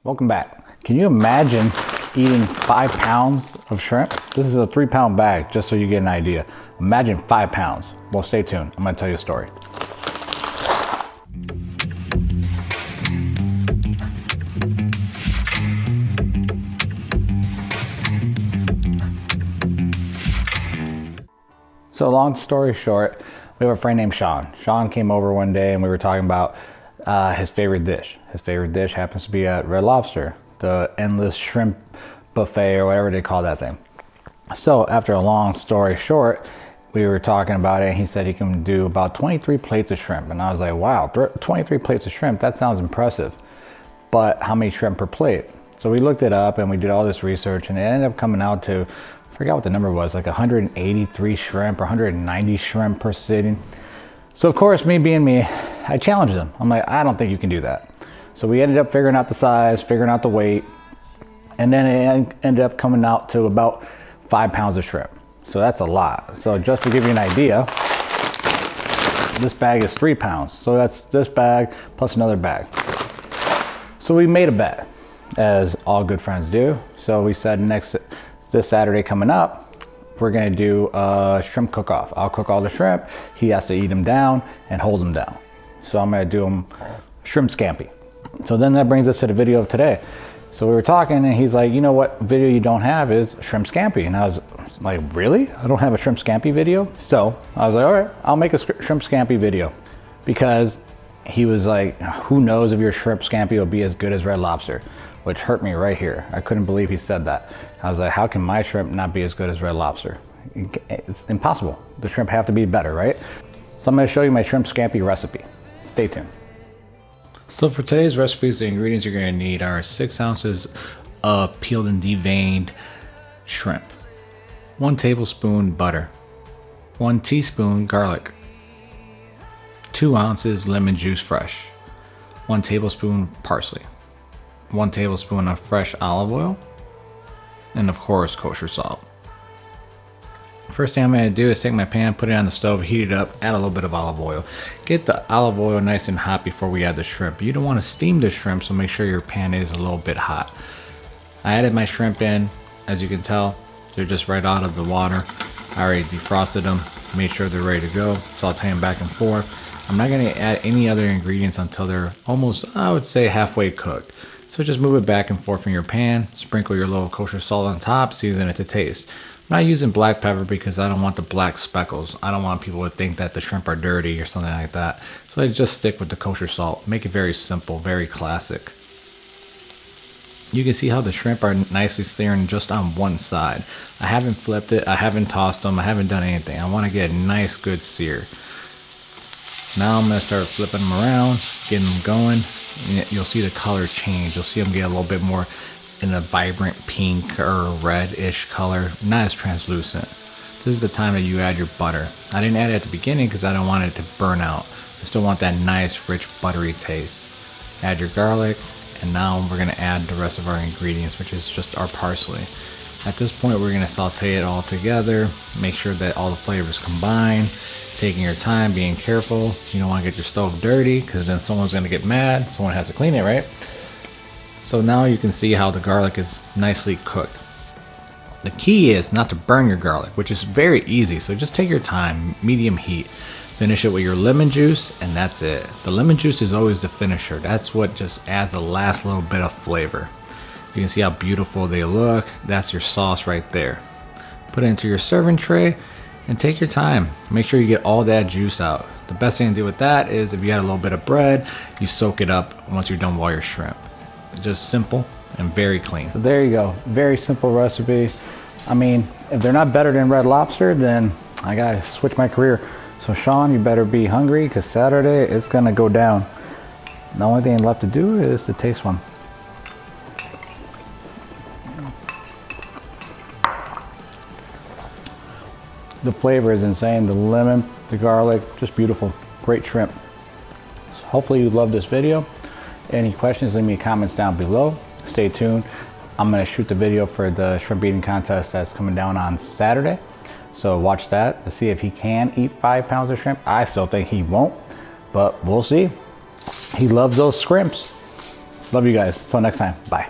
Welcome back. Can you imagine eating 5 pounds of shrimp? This is a 3-pound bag, just so you get an idea. Imagine 5 pounds. Well, stay tuned. I'm gonna tell you a story. So long story short, we have a friend named Sean. Sean came over one day and we were talking about his favorite dish. His favorite dish happens to be at Red Lobster, the endless shrimp buffet or whatever they call that thing. So after a long story short, we were talking about it and he said he can do about 23 plates of shrimp. And I was like, wow, 23 plates of shrimp, that sounds impressive. But how many shrimp per plate? So we looked it up and we did all this research and it ended up coming out to, I forgot what the number was, like 183 shrimp or 190 shrimp per sitting. So of course, me being me, I challenged him. I'm like, I don't think you can do that. So we ended up figuring out the size, figuring out the weight, and then it ended up coming out to about 5 pounds of shrimp. So that's a lot. So just to give you an idea, this bag is 3 pounds. So that's this bag plus another bag. So we made a bet, as all good friends do. So we said this Saturday coming up, we're gonna do a shrimp cook-off. I'll cook all the shrimp. He has to eat them down and hold them down. So I'm gonna do them shrimp scampi. So then that brings us to the video of today. So we were talking and he's like, you know what video you don't have is shrimp scampi. And I was like, really? I don't have a shrimp scampi video? So I was like, all right, I'll make a shrimp scampi video. Because he was like, who knows if your shrimp scampi will be as good as Red Lobster? Which hurt me right here. I couldn't believe he said that. I was like, how can my shrimp not be as good as Red Lobster? It's impossible. The shrimp have to be better, right? So I'm gonna show you my shrimp scampi recipe. Stay tuned. So for today's recipes, the ingredients you're gonna need are 6 ounces of peeled and deveined shrimp, 1 tablespoon butter, 1 teaspoon garlic, 2 ounces lemon juice fresh, 1 tablespoon parsley, 1 tablespoon of fresh olive oil, and of course kosher salt. First thing I'm going to do is take my pan, put it on the stove, heat it up, add a little bit of olive oil. Get the olive oil nice and hot before we add the shrimp. You don't want to steam the shrimp, so make sure your pan is a little bit hot. I added my shrimp in. As you can tell, they're just right out of the water. I already defrosted them, made sure they're ready to go. Saute them back and forth. I'm not going to add any other ingredients until they're almost, I would say, halfway cooked. So just move it back and forth in your pan, sprinkle your little kosher salt on top, season it to taste. I'm not using black pepper because I don't want the black speckles. I don't want people to think that the shrimp are dirty or something like that. So I just stick with the kosher salt. Make it very simple, very classic. You can see how the shrimp are nicely searing just on one side. I haven't flipped it, I haven't tossed them, I haven't done anything. I want to get a nice good sear. Now I'm going to start flipping them around, getting them going. You'll see the color change. You'll see them get a little bit more in a vibrant pink or red-ish color, not as translucent. This is the time that you add your butter. I didn't add it at the beginning because I don't want it to burn out. I still want that nice, rich, buttery taste. Add your garlic, and now we're gonna add the rest of our ingredients, which is just our parsley. At this point, we're gonna saute it all together, make sure that all the flavors combine, taking your time, being careful. You don't wanna get your stove dirty because then someone's gonna get mad. Someone has to clean it, right? So now you can see how the garlic is nicely cooked. The key is not to burn your garlic, which is very easy. So just take your time, medium heat. Finish it with your lemon juice, and that's it. The lemon juice is always the finisher. That's what just adds the last little bit of flavor. You can see how beautiful they look. That's your sauce right there. Put it into your serving tray and take your time. Make sure you get all that juice out. The best thing to do with that is if you had a little bit of bread, you soak it up once you're done with all your shrimp. Just simple and very clean. So there you go. Very simple recipe. I mean, if they're not better than Red Lobster, then I gotta switch my career. So Sean, you better be hungry because Saturday it's gonna go down. The only thing left to do is to taste one. The flavor is insane. The lemon, the garlic, just beautiful. Great shrimp. So hopefully you love this video. Any questions, leave me comments down below. Stay tuned. I'm gonna shoot the video for the shrimp eating contest that's coming down on Saturday. So watch that to see if he can eat 5 pounds of shrimp. I still think he won't, but we'll see. He loves those shrimps. Love you guys. Until next time. Bye.